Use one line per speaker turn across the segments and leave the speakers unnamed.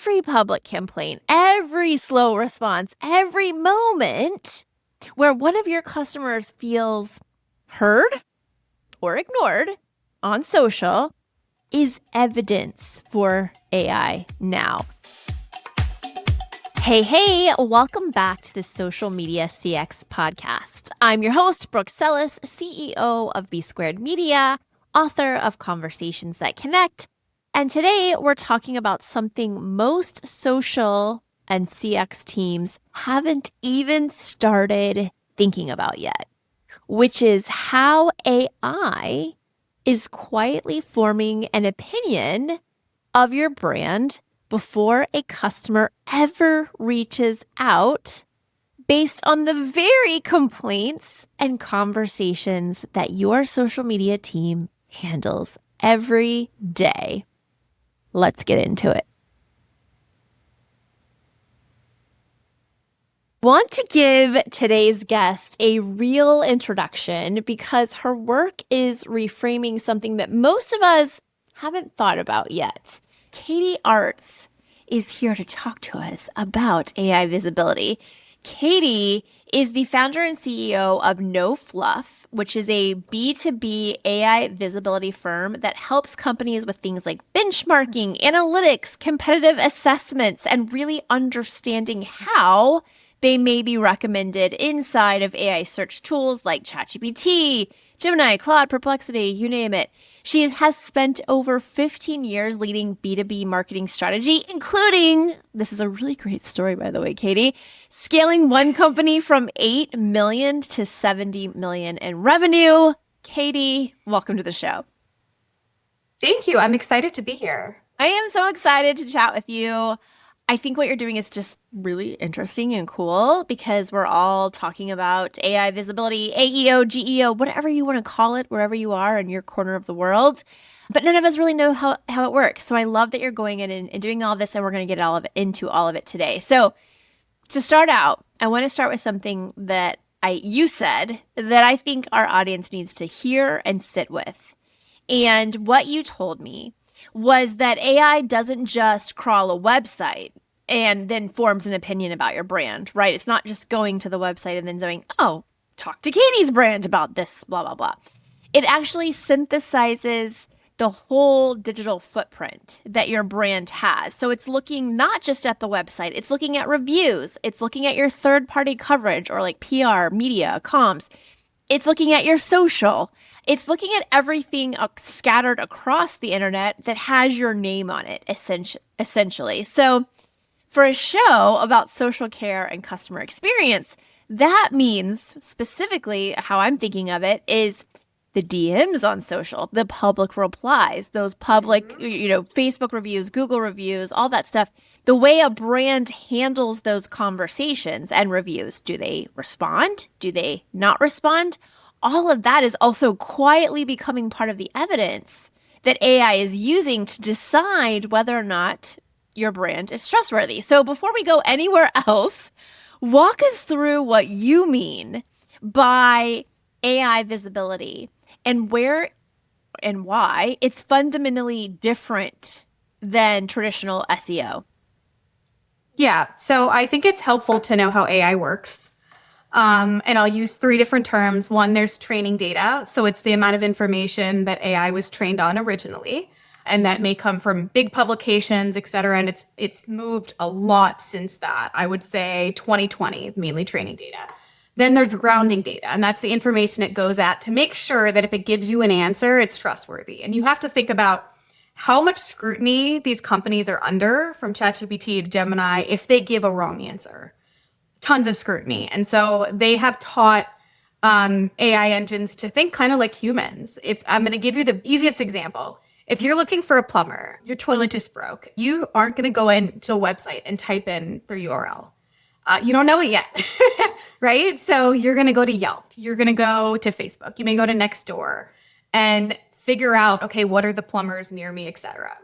every public complaint, every slow response, every moment where one of your customers feels heard or ignored on social is evidence for AI now. Hey, welcome back to the Social Media CX podcast. I'm your host, Brooke Sellas, CEO of B Squared Media, author of Conversations That Connect. And today we're talking about something most social and CX teams haven't even started thinking about yet, which is how AI is quietly forming an opinion of your brand before a customer ever reaches out based on the very complaints and conversations that your social media team handles every day. Let's get into it. Want to give today's guest a real introduction because her work is reframing something that most of us haven't thought about yet. Katie Artz is here to talk to us about AI visibility. Katie is the founder and CEO of No Fluff, which is a B2B AI visibility firm that helps companies with things like benchmarking, analytics, competitive assessments, and really understanding how they may be recommended inside of AI search tools like ChatGPT, Gemini, Claude, Perplexity, you name it. She has spent over 15 years leading B2B marketing strategy, including, this is a really great story, by the way, Katie, scaling one company from 8 million to 70 million in revenue. Katie, welcome to the show.
Thank you. I'm excited to be here.
I am so excited to chat with you. I think what you're doing is just really interesting and cool because we're all talking about AI visibility, AEO, GEO, whatever you want to call it, wherever you are in your corner of the world. But none of us really know how it works. So I love that you're going in and doing all this, and we're going to get into all of it today. So to start out, I want to start with something that you said that I think our audience needs to hear and sit with. And what you told me was that AI doesn't just crawl a website and then forms an opinion about your brand, right? It's not just going to the website and then saying, oh, talk to Katie's brand about this, blah, blah, blah. It actually synthesizes the whole digital footprint that your brand has. So it's looking not just at the website, it's looking at reviews, it's looking at your third-party coverage or like PR, media, comms. It's looking at your social. It's looking at everything scattered across the internet that has your name on it, essentially. So for a show about social care and customer experience, that means specifically how I'm thinking of it is the DMs on social, the public replies, those public, Facebook reviews, Google reviews, all that stuff. The way a brand handles those conversations and reviews. Do they respond? Do they not respond? All of that is also quietly becoming part of the evidence that AI is using to decide whether or not your brand is trustworthy. So before we go anywhere else, walk us through what you mean by AI visibility and where and why it's fundamentally different than traditional SEO.
Yeah, so I think it's helpful to know how AI works. And I'll use 3 different terms. One, there's training data. So it's the amount of information that AI was trained on originally. And that may come from big publications, et cetera. And it's moved a lot since that. I would say 2020, mainly training data. Then there's grounding data, and that's the information it goes at to make sure that if it gives you an answer, it's trustworthy. And you have to think about how much scrutiny these companies are under, from ChatGPT to Gemini, if they give a wrong answer. Tons of scrutiny. And so they have taught AI engines to think kind of like humans. If I'm going to give you the easiest example, if you're looking for a plumber, your toilet just broke, you aren't going to go into a website and type in their URL. You don't know it yet, right? So you're going to go to Yelp. You're going to go to Facebook. You may go to Nextdoor and figure out, okay, what are the plumbers near me, et cetera.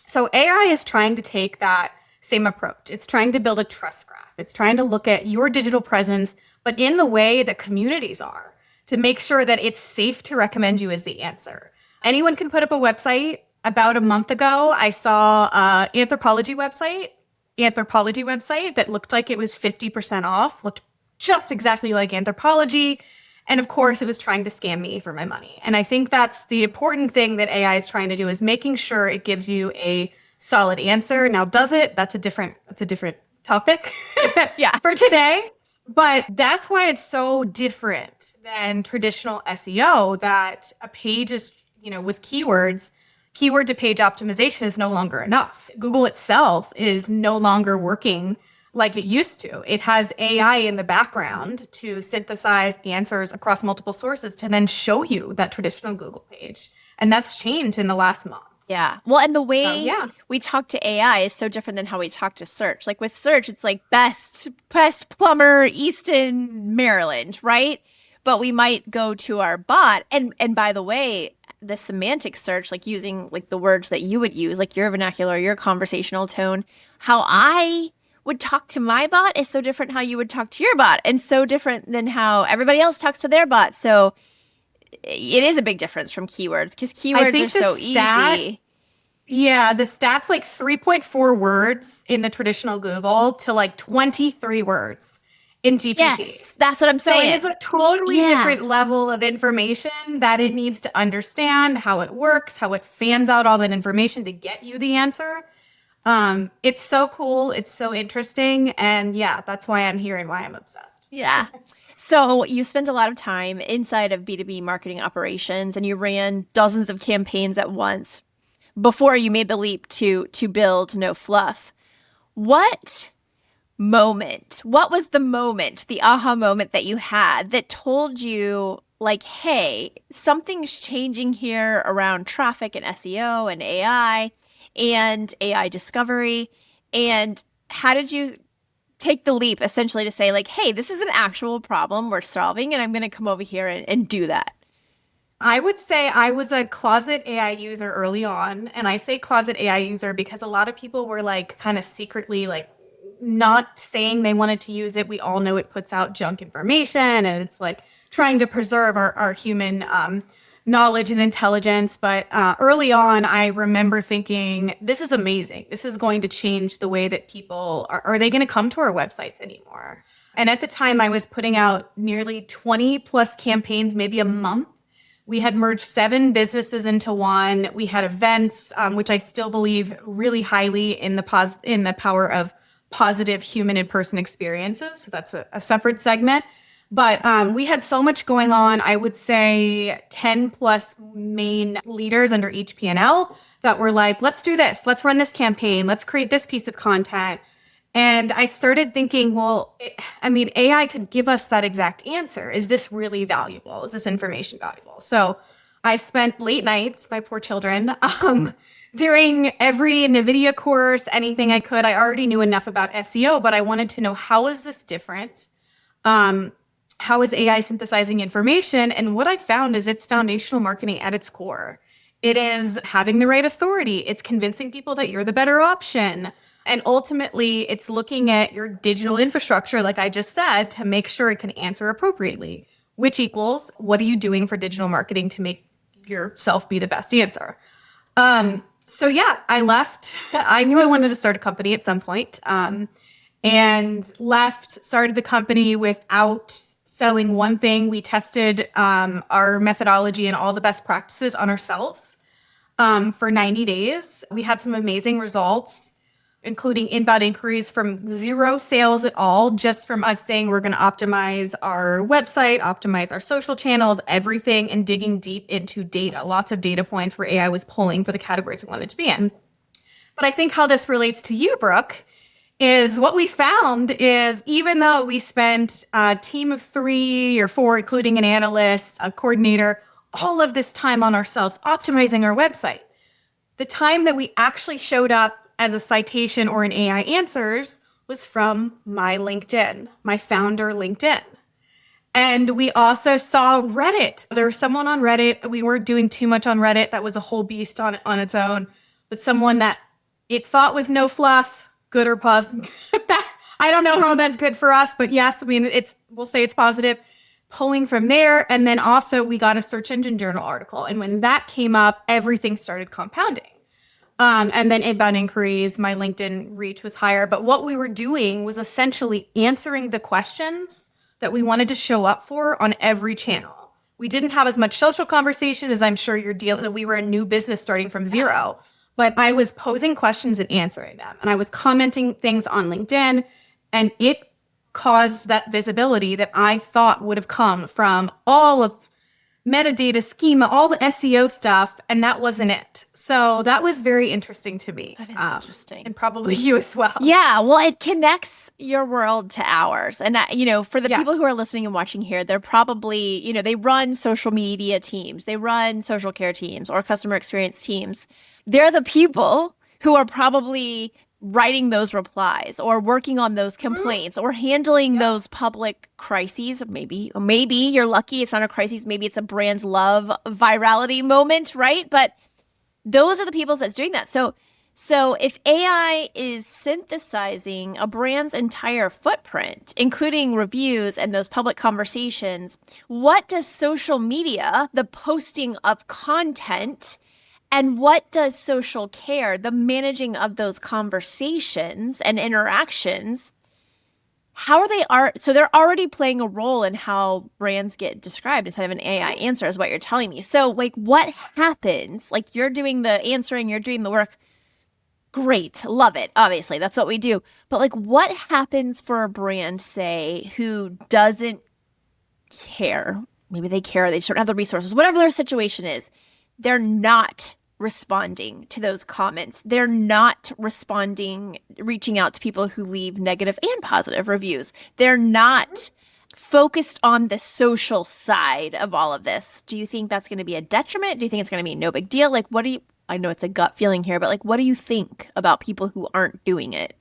So AI is trying to take that same approach. It's trying to build a trust graph. It's trying to look at your digital presence, but in the way that communities are, to make sure that it's safe to recommend you as the answer. Anyone can put up a website. About a month ago, I saw an anthropology website Anthropology website that looked like it was 50% off, looked just exactly like Anthropology. And of course, it was trying to scam me for my money. And I think that's the important thing that AI is trying to do, is making sure it gives you a solid answer. Now, does it? That's a different topic
Yeah.
for today. But that's why it's so different than traditional SEO, that a page is, with keywords, keyword to page optimization is no longer enough. Google itself is no longer working like it used to. It has AI in the background to synthesize answers across multiple sources to then show you that traditional Google page. And that's changed in the last month.
Yeah. Well, and the
So,
way
yeah.
we talk to AI is so different than how we talk to search. Like with search, it's like best plumber, Easton, Maryland, right? But we might go to our bot. And by the way, the semantic search, like using like the words that you would use, like your vernacular, your conversational tone, how I would talk to my bot is so different how you would talk to your bot, and so different than how everybody else talks to their bot. So it is a big difference from keywords, because
I
keywords are
think the
so
stat,
easy.
yeah, the stat's like 3.4 words in the traditional Google to like 23 words in GPT.
Yes, that's what I'm
So it
saying.
is a totally
Yeah.
different level of information that it needs to understand how it works, how it fans out all that information to get you the answer. It's so cool. It's so interesting. And yeah, that's why I'm here and why I'm obsessed.
Yeah. So you spent a lot of time inside of B2B marketing operations, and you ran dozens of campaigns at once before you made the leap to build No Fluff. What what was the moment, the aha moment that you had that told you, like, hey, something's changing here around traffic and SEO and AI discovery? And how did you take the leap essentially to say, like, hey, this is an actual problem we're solving, and I'm going to come over here and do that?
I would say I was a closet AI user early on. And I say closet AI user because a lot of people were like kind of secretly like not saying they wanted to use it. We all know it puts out junk information, and it's like trying to preserve our human knowledge and intelligence. But early on, I remember thinking, this is amazing. This is going to change the way that people are they going to come to our websites anymore? And at the time, I was putting out nearly 20 plus campaigns, maybe a month. We had merged 7 businesses into one. We had events, which I still believe really highly in the power of positive human in-person experiences. So that's a separate segment. But we had so much going on. I would say 10 plus main leaders under each P&L that were like, let's do this. Let's run this campaign. Let's create this piece of content. And I started thinking, well, AI could give us that exact answer. Is this really valuable? Is this information valuable? So I spent late nights, my poor children, doing every NVIDIA course, anything I could. I already knew enough about SEO, but I wanted to know, how is this different? How is AI synthesizing information? And what I found is it's foundational marketing at its core. It is having the right authority. It's convincing people that you're the better option. And ultimately, it's looking at your digital infrastructure, like I just said, to make sure it can answer appropriately, which equals, what are you doing for digital marketing to make yourself be the best answer? So yeah, I left. I knew I wanted to start a company at some point, and started the company without selling one thing. We tested our methodology and all the best practices on ourselves for 90 days. We had some amazing results, including inbound inquiries from 0 sales at all, just from us saying we're going to optimize our website, optimize our social channels, everything, and digging deep into data, lots of data points where AI was pulling for the categories we wanted to be in. But I think how this relates to you, Brooke, is what we found is, even though we spent a team of 3 or 4, including an analyst, a coordinator, all of this time on ourselves optimizing our website, the time that we actually showed up as a citation or an AI answers was from my LinkedIn, my founder LinkedIn. And we also saw Reddit. There was someone on Reddit. We weren't doing too much on Reddit. That was a whole beast on its own. But someone that it thought was No Fluff, good or positive. I don't know how that's good for us, but yes, we'll say it's positive. Pulling from there. And then also we got a search engine journal article. And when that came up, everything started compounding. And then inbound inquiries, my LinkedIn reach was higher. But what we were doing was essentially answering the questions that we wanted to show up for on every channel. We didn't have as much social conversation as I'm sure you're dealing. We were a new business starting from zero, but I was posing questions and answering them. And I was commenting things on LinkedIn, and it caused that visibility that I thought would have come from all of metadata schema, all the SEO stuff, and that wasn't it. So that was very interesting to me.
That is interesting.
And probably you as well.
Yeah, well, it connects your world to ours. And, for the people who are listening and watching here, they're probably, they run social media teams, they run social care teams or customer experience teams. They're the people who are probably writing those replies or working on those complaints or handling those public crises. Maybe you're lucky it's not a crisis. Maybe it's a brand love virality moment, right? But those are the people that's doing that. So if AI is synthesizing a brand's entire footprint, including reviews and those public conversations, what does social media, the posting of content, and what does social care, the managing of those conversations and interactions, how are they so they're already playing a role in how brands get described instead of an AI answer is what you're telling me. So what happens? You're doing the answering, you're doing the work. Great. Love it. Obviously, that's what we do. But what happens for a brand, say, who doesn't care? Maybe they care, they just don't have the resources, whatever their situation is. They're not responding to those comments. They're not responding, reaching out to people who leave negative and positive reviews. They're not focused on the social side of all of this. Do you think that's going to be a detriment? Do you think it's going to be no big deal? I know it's a gut feeling here, but what do you think about people who aren't doing it?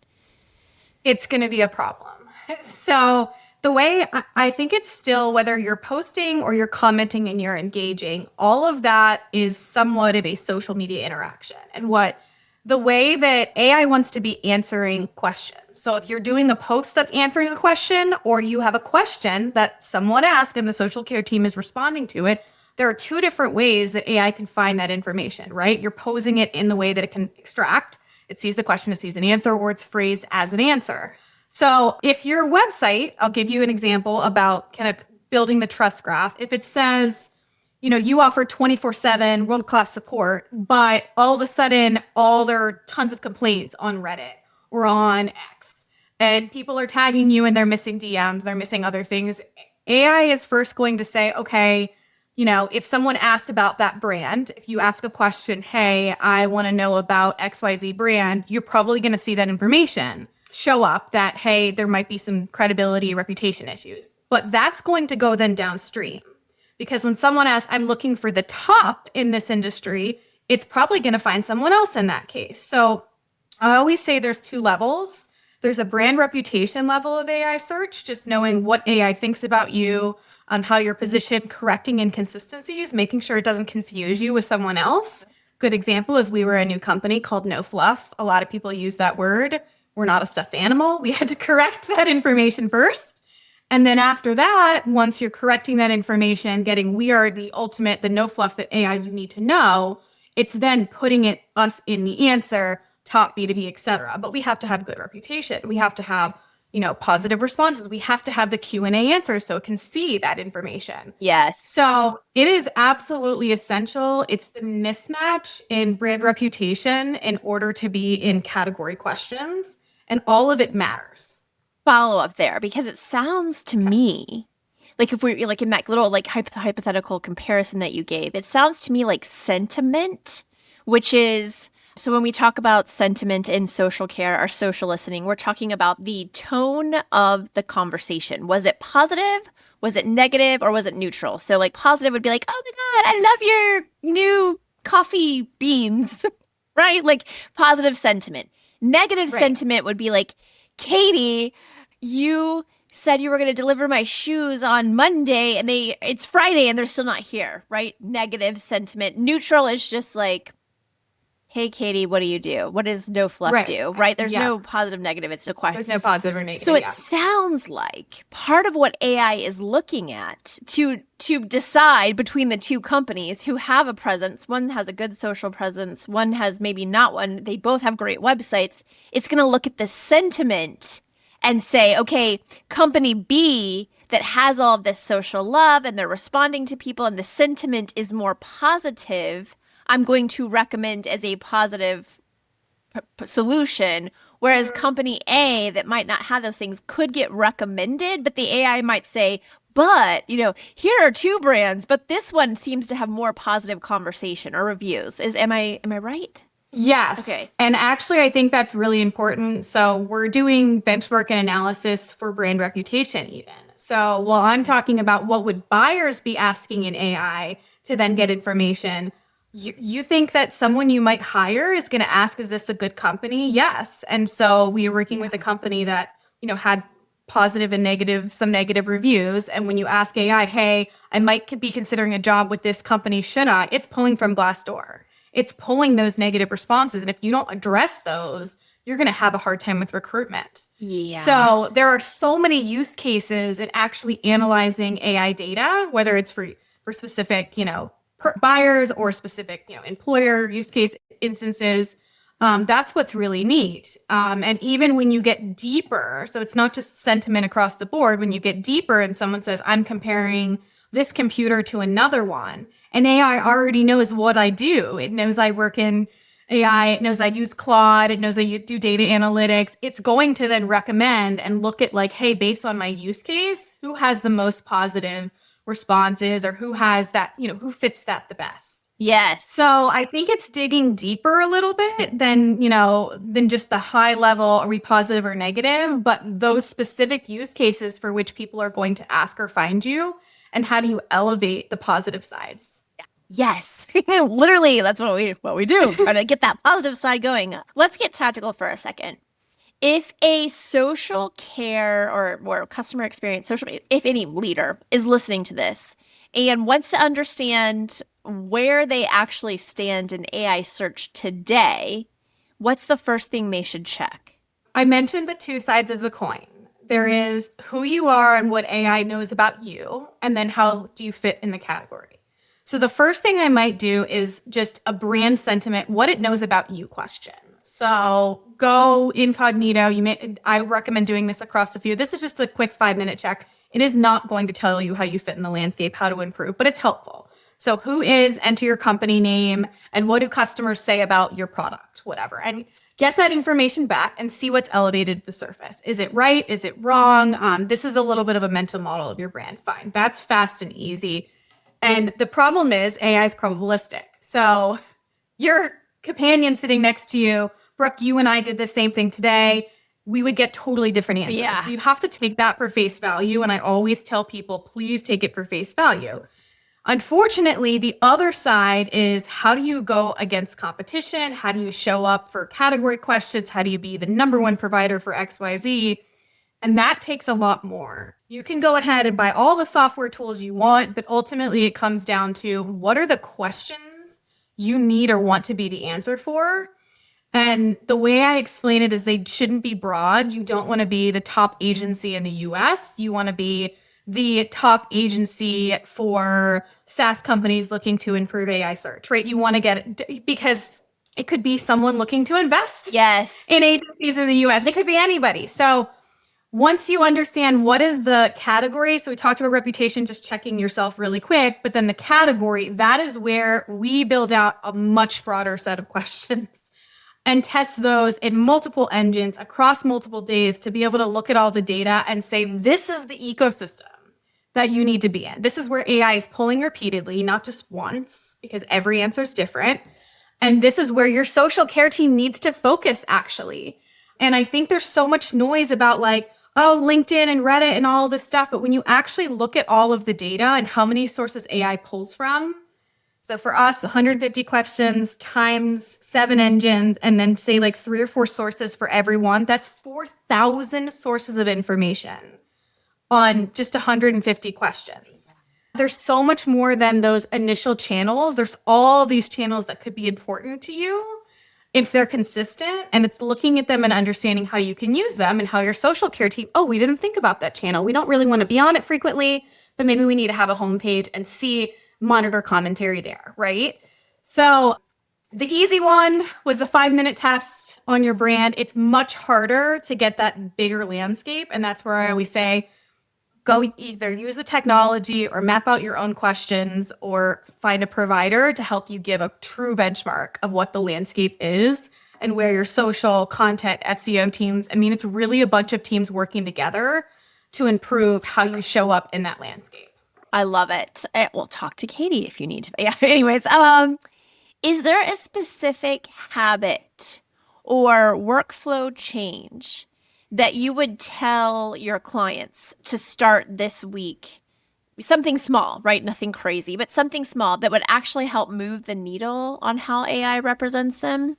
It's going to be a problem. So the way I think it's still, whether you're posting or you're commenting and you're engaging, all of that is somewhat of a social media interaction. And the way that AI wants to be answering questions. So if you're doing a post that's answering a question, or you have a question that someone asked and the social care team is responding to it, there are two different ways that AI can find that information, right? You're posing it in the way that it can extract. It sees the question, it sees an answer, or it's phrased as an answer. So if your website, I'll give you an example about kind of building the trust graph. If it says, you offer 24/7 world-class support, but all of a sudden, there are tons of complaints on Reddit or on X, and people are tagging you and they're missing DMs, they're missing other things, AI is first going to say, okay, if someone asked about that brand, if you ask a question, hey, I want to know about XYZ brand, you're probably going to see that information show up that, hey, there might be some credibility, reputation issues. But that's going to go then downstream. Because when someone asks, I'm looking for the top in this industry, it's probably going to find someone else in that case. So I always say there's two levels. There's a brand reputation level of AI search, just knowing what AI thinks about you, how you're positioned, correcting inconsistencies, making sure it doesn't confuse you with someone else. Good example is we were a new company called No Fluff. A lot of people use that word. We're not a stuffed animal. We had to correct that information first. And then after that, once you're correcting that information, we are the ultimate, the no fluff that AI you need to know, it's then putting us in the answer, top B2B, et cetera. But we have to have good reputation. We have to have, positive responses. We have to have the Q&A answers so it can see that information.
Yes.
So it is absolutely essential. It's the mismatch in brand reputation in order to be in category questions. And all of it matters.
Follow up there, because it sounds to me if we're in that little hypothetical comparison that you gave, it sounds to me like sentiment, which is, so when we talk about sentiment in social care or social listening, we're talking about the tone of the conversation. Was it positive? Was it negative? Or was it neutral? So positive would be oh my God, I love your new coffee beans, right? Positive sentiment. Negative sentiment would be Katie, you said you were going to deliver my shoes on Monday and it's Friday and they're still not here, right? Negative sentiment. Neutral is just hey, Katie, what do you do? What does No Fluff
Right.
do? Right? There's
Yeah.
no positive, negative. It's a question.
There's no positive or
So
negative.
it
Yeah.
sounds like part of what AI is looking at to decide between the two companies who have a presence, one has a good social presence, one has maybe not one, they both have great websites. It's going to look at the sentiment and say, okay, company B that has all of this social love and they're responding to people and the sentiment is more positive, I'm going to recommend as a positive solution. Whereas company A that might not have those things could get recommended, but the AI might say, but, here are two brands, but this one seems to have more positive conversation or reviews. Am I right?
Yes.
Okay.
And actually, I think that's really important. So we're doing benchmark and analysis for brand reputation even. So while I'm talking about what would buyers be asking in AI to then get information, you think that someone you might hire is going to ask, is this a good company? Yes. And so we are working with a company that, had positive and negative, some negative reviews. And when you ask AI, hey, I might be considering a job with this company, should I? It's pulling from Glassdoor. It's pulling those negative responses. And if you don't address those, you're going to have a hard time with recruitment.
Yeah.
So there are so many use cases in actually analyzing AI data, whether it's for specific, buyers or specific, employer use case instances. That's what's really neat. And even when you get deeper, so it's not just sentiment across the board. When you get deeper and someone says, I'm comparing this computer to another one, and AI already knows what I do. It knows I work in AI. It knows I use Claude. It knows I do data analytics. It's going to then recommend and look at like, hey, based on my use case, who has the most positive responses or who has that, who fits that the best.
Yes.
So I think it's digging deeper a little bit than just the high level, are we positive or negative, but those specific use cases for which people are going to ask or find you, and how do you elevate the positive sides?
Yes. Literally, that's what we do. Try to get that positive side going. Let's get tactical for a second. If a social care or customer experience, if any leader is listening to this and wants to understand where they actually stand in AI search today, what's the first thing they should check?
I mentioned the two sides of the coin. There is who you are and what AI knows about you, and then how do you fit in the category. So the first thing I might do is just a brand sentiment, what it knows about you question. So go incognito. I recommend doing this across a few. This is just a quick 5-minute check. It is not going to tell you how you fit in the landscape, how to improve, but it's helpful. So who is, enter your company name, and what do customers say about your product, whatever. And get that information back and see what's elevated to the surface. Is it right? Is it wrong? This is a little bit of a mental model of your brand. Fine. That's fast and easy. And the problem is AI is probabilistic. So your companion sitting next to you, Brooke, you and I did the same thing today. We would get totally different answers.
Yeah.
So you have to take that for face value. And I always tell people, please take it for face value. Unfortunately, the other side is, how do you go against competition? How do you show up for category questions? How do you be the number one provider for XYZ? And that takes a lot more. You can go ahead and buy all the software tools you want, but ultimately it comes down to, what are the questions you need or want to be the answer for? And the way I explain it is, they shouldn't be broad. You don't want to be the top agency in the US. You want to be the top agency for SaaS companies looking to improve AI search, right? You want to get it because it could be someone looking to invest
Yes.
in agencies in the US. It could be anybody. So once you understand what is the category, so we talked about reputation, just checking yourself really quick, but then the category, that is where we build out a much broader set of questions and test those in multiple engines across multiple days to be able to look at all the data and say, this is the ecosystem that you need to be in. This is where AI is pulling repeatedly, not just once, because every answer is different. And this is where your social care team needs to focus, actually. And I think there's so much noise about like, oh, LinkedIn and Reddit and all this stuff. But when you actually look at all of the data and how many sources AI pulls from, so for us, 150 questions times 7 engines, and then say like 3 or 4 sources for everyone, that's 4,000 sources of information on just 150 questions. There's so much more than those initial channels. There's all these channels that could be important to you. If they're consistent and it's looking at them and understanding how you can use them and how your social care team, oh, we didn't think about that channel. We don't really want to be on it frequently, but maybe we need to have a homepage and monitor commentary there, right? So the easy one was the 5-minute test on your brand. It's much harder to get that bigger landscape. And that's where I always say, go either use the technology or map out your own questions or find a provider to help you give a true benchmark of what the landscape is and where your social content SEO teams, I mean, it's really a bunch of teams working together to improve how you show up in that landscape.
I love it. Well, talk to Katie if you need to. Yeah. Anyways, is there a specific habit or workflow change that you would tell your clients to start this week? Something small, right? Nothing crazy, but something small that would actually help move the needle on how AI represents them?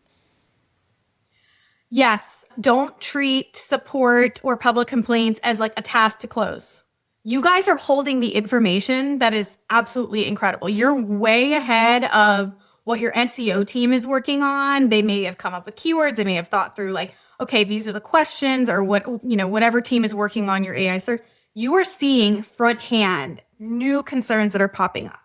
Yes. Don't treat support or public complaints as like a task to close. You guys are holding the information that is absolutely incredible. You're way ahead of what your SEO team is working on. They may have come up with keywords. They may have thought through like, okay, these are the questions or whatever team is working on your AI search. You are seeing fronthand new concerns that are popping up.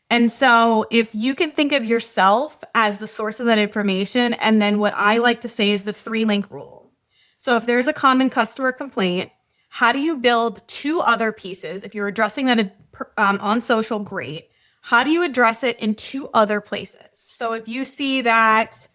And so if you can think of yourself as the source of that information, and then what I like to say is the 3-link rule. So if there's a common customer complaint, how do you build 2 other pieces? If you're addressing that on social, great. How do you address it in 2 other places? So if you see that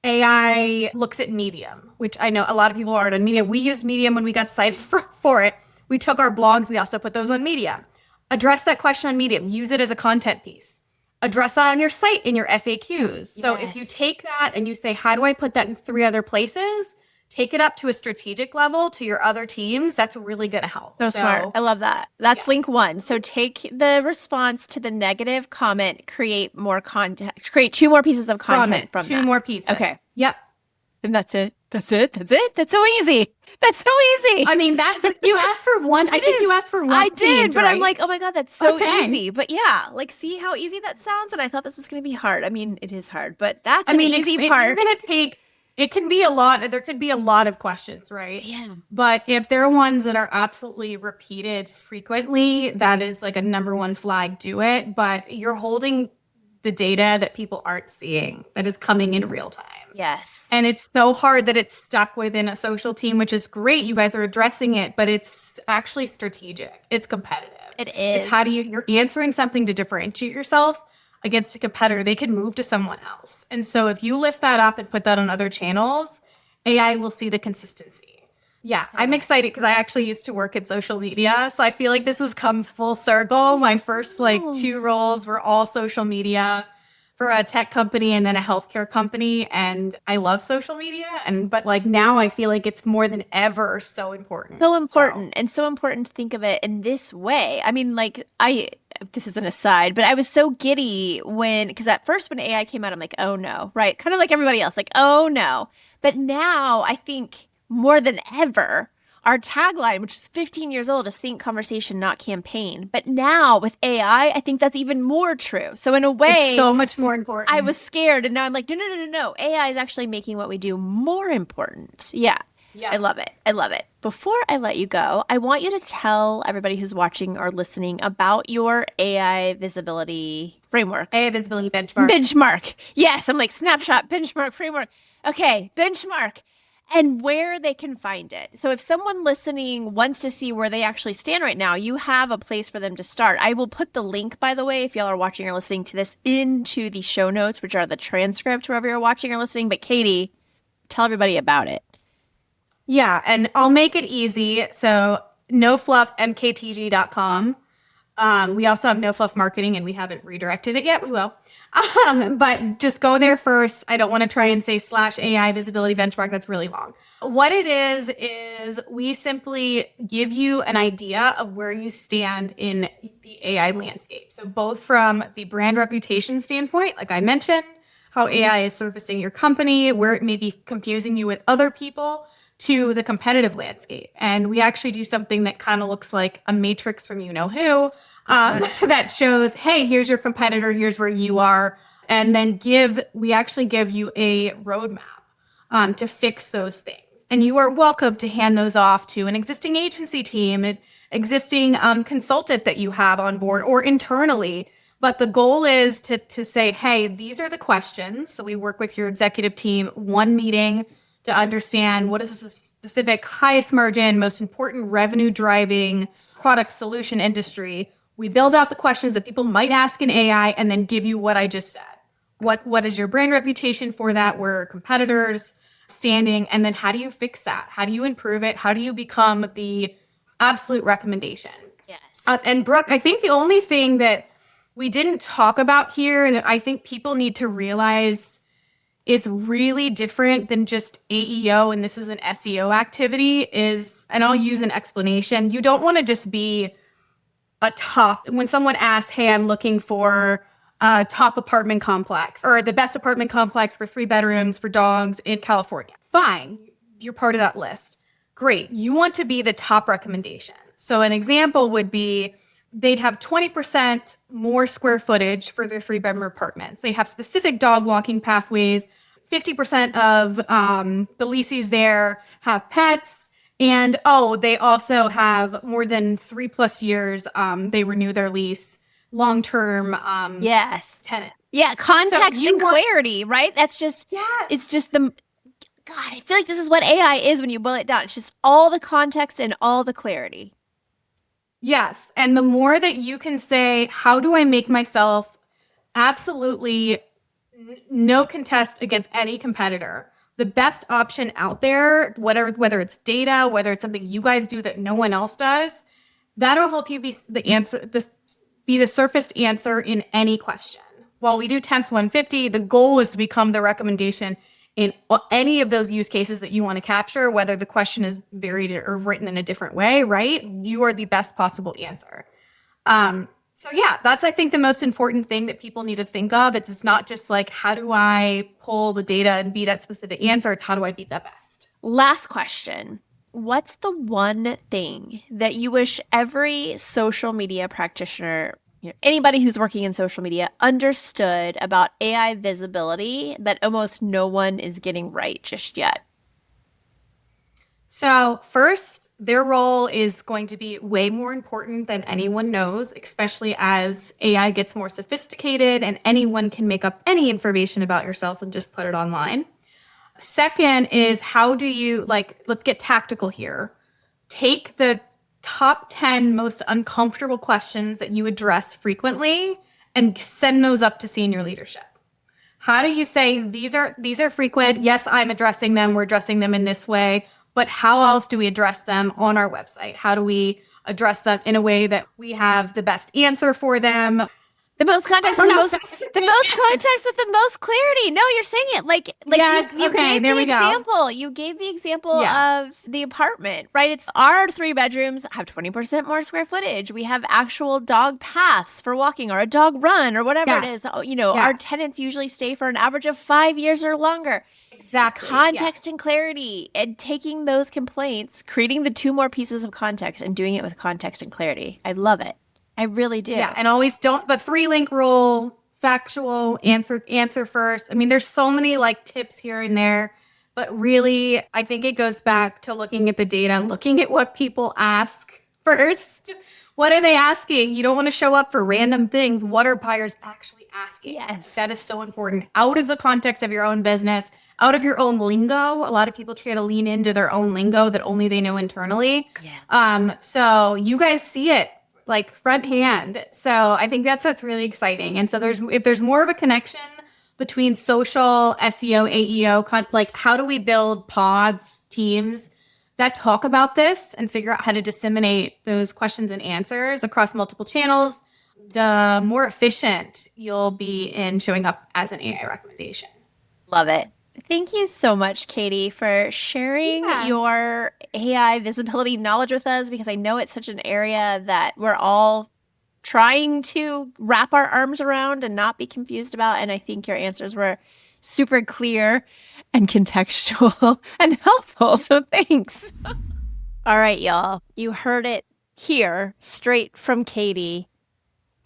AI looks at Medium, which I know a lot of people aren't on Medium. We used Medium when we got cited for it. We took our blogs. We also put those on Medium. Address that question on Medium. Use it as a content piece. Address that on your site in your FAQs. So if you take that and you say, how do I put that in 3 other places? Take it up to a strategic level to your other teams. That's really going to help.
So smart. I love that. That's link 1. So take the response to the negative comment, create more content, create 2 more pieces of content from
2
that.
more pieces.
Okay.
Yep.
And that's it. That's it. That's it. That's so easy. That's so easy.
I mean, you asked for one. I think you asked for one.
I did,
page,
but
right?
I'm like, oh my God, that's so easy. But yeah, like, see how easy that sounds? And I thought this was going to be hard. I mean, it is hard, but that's an easy part.
You're going to take, it can be a lot. There could be a lot of questions, right?
Yeah.
But if there are ones that are absolutely repeated frequently, that is like a number 1 flag, do it. But you're holding the data that people aren't seeing that is coming in real time.
Yes.
And it's so hard that it's stuck within a social team, which is great. You guys are addressing it, but it's actually strategic. It's competitive.
It is.
It's how do you're answering something to differentiate yourself against a competitor. They can move to someone else. And so if you lift that up and put that on other channels, AI will see the consistency. Yeah, I'm excited because I actually used to work in social media. So I feel like this has come full circle. My first 2 roles were all social media for a tech company and then a healthcare company. And I love social media. But now I feel like it's more than ever so important.
So important. And so important to think of it in this way. I mean, this is an aside, but I was so giddy because at first when AI came out, I'm like, oh no, right? Kind of like everybody else, like, oh no. But now I think more than ever, our tagline, which is 15 years old, is think conversation, not campaign. But now with AI, I think that's even more true. So in a way,
it's so much more important.
I was scared. And now I'm like, no. AI is actually making what we do more important. Yeah. I love it. I love it. Before I let you go, I want you to tell everybody who's watching or listening about your AI visibility framework.
AI visibility benchmark.
Benchmark. Yes. I'm like snapshot, benchmark, framework. Okay. Benchmark. And where they can find it. So if someone listening wants to see where they actually stand right now, you have a place for them to start. I will put the link, by the way, if y'all are watching or listening to this, into the show notes, which are the transcript, wherever you're watching or listening. But Katie, tell everybody about it.
Yeah, and I'll make it easy. So nofluffmktg.com. We also have No Fluff Marketing, and we haven't redirected it yet. We will. But just go there first. I don't want to try and say /AI visibility benchmark. That's really long. What it is we simply give you an idea of where you stand in the AI landscape. So both from the brand reputation standpoint, like I mentioned, how AI is surfacing your company, where it may be confusing you with other people, to the competitive landscape. And we actually do something that kind of looks like a matrix from you know who, that shows, hey, here's your competitor, here's where you are. and then we actually give you a roadmap to fix those things. And you are welcome to hand those off to an existing agency team, an existing consultant that you have on board or internally. But the goal is to say, hey, these are the questions. So we work with your executive team, one meeting to understand what is the specific highest margin, most important revenue driving product solution industry. We build out the questions that people might ask in AI and then give you what I just said. What is your brand reputation for that? Where are competitors standing? And then how do you fix that? How do you improve it? How do you become the absolute recommendation?
Yes.
And Brooke, I think the only thing that we didn't talk about here and that I think people need to realize is really different than just AEO, and this is an SEO activity, is, and I'll use an explanation. You don't want to just be a top. When someone asks, hey, I'm looking for a top apartment complex or the best apartment complex for 3 bedrooms for dogs in California. Fine. You're part of that list. Great. You want to be the top recommendation. So an example would be they'd have 20% more square footage for their 3-bedroom apartments. They have specific dog walking pathways. 50% of the leases there have pets. And they also have more than 3+ years. They renew their lease, long-term
Yes.
tenant.
Yeah, context and clarity, right? That's just, it's just God, I feel like this is what AI is when you boil it down. It's just all the context and all the clarity.
Yes. And the more that you can say, how do I make myself absolutely no contest against any competitor, the best option out there, whether it's data, whether it's something you guys do that no one else does, that'll help you be the surfaced answer in any question. While we do Tense 150, the goal is to become the recommendation in any of those use cases that you want to capture, whether the question is varied or written in a different way, right? You are the best possible answer. So yeah, that's, I think, the most important thing that people need to think of. It's not just like, how do I pull the data and be that specific answer? It's how do I be the best?
Last question. What's the one thing that you wish every social media practitioner, anybody who's working in social media, understood about AI visibility that almost no one is getting right just yet?
So first, their role is going to be way more important than anyone knows, especially as AI gets more sophisticated and anyone can make up any information about yourself and just put it online. Second is, how do you, let's get tactical here. Take the top 10 most uncomfortable questions that you address frequently and send those up to senior leadership. How do you say, these are frequent? Yes, I'm addressing them. We're addressing them in this way. But how else do we address them on our website? How do we address them in a way that we have the best answer for them?
The most context with the most context with the most clarity. No, you're saying it like
yes,
you gave the example.
Go.
You gave the example of the apartment, right? It's our 3 bedrooms have 20% more square footage. We have actual dog paths for walking or a dog run or whatever it is. Our tenants usually stay for an average of 5 years or longer.
Exactly.
Context and clarity, and taking those complaints, creating the 2 more pieces of context and doing it with context and clarity. I love it. I really do.
Yeah, and always don't, but 3-link rule, factual, answer first. I mean, there's so many tips here and there, but really, I think it goes back to looking at the data, looking at what people ask first. What are they asking? You don't want to show up for random things. What are buyers actually asking?
Yes.
That is so important. Out of the context of your own business, out of your own lingo. A lot of people try to lean into their own lingo that only they know internally.
Yeah.
So you guys see it front hand. So I think that's really exciting. And so if there's more of a connection between social, SEO, AEO, how do we build pods, teams that talk about this and figure out how to disseminate those questions and answers across multiple channels, the more efficient you'll be in showing up as an AI recommendation.
Love it. Thank you so much, Katie, for sharing your AI visibility knowledge with us, because I know it's such an area that we're all trying to wrap our arms around and not be confused about. And I think your answers were super clear and contextual and helpful. So thanks. All right, y'all. You heard it here straight from Katie.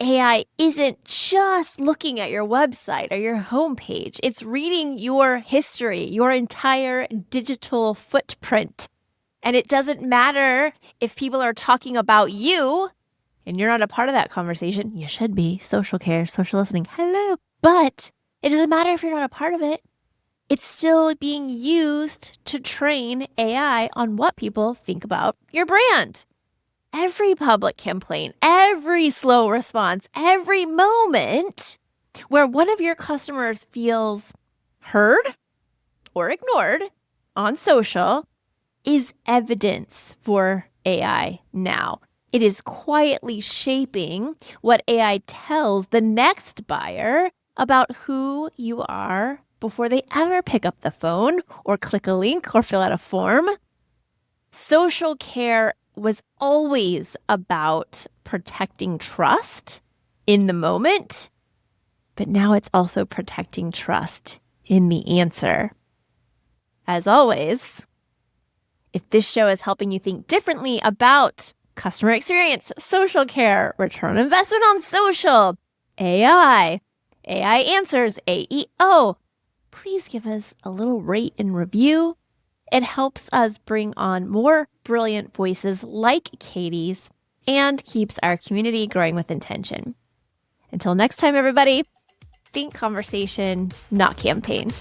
AI isn't just looking at your website or your homepage. It's reading your history, your entire digital footprint. And it doesn't matter if people are talking about you and you're not a part of that conversation. You should be. Social care, social listening. Hello. But it doesn't matter if you're not a part of it. It's still being used to train AI on what people think about your brand. Every public complaint, every slow response, every moment where one of your customers feels heard or ignored on social is evidence for AI now. It is quietly shaping what AI tells the next buyer about who you are before they ever pick up the phone or click a link or fill out a form. Social care was always about protecting trust in the moment, but now it's also protecting trust in the answer. As always, if this show is helping you think differently about customer experience, social care, return on investment on social, AI answers, AEO, please give us a little rate and review. It helps us bring on more brilliant voices like Katie's and keeps our community growing with intention. Until next time, everybody, think conversation, not campaign.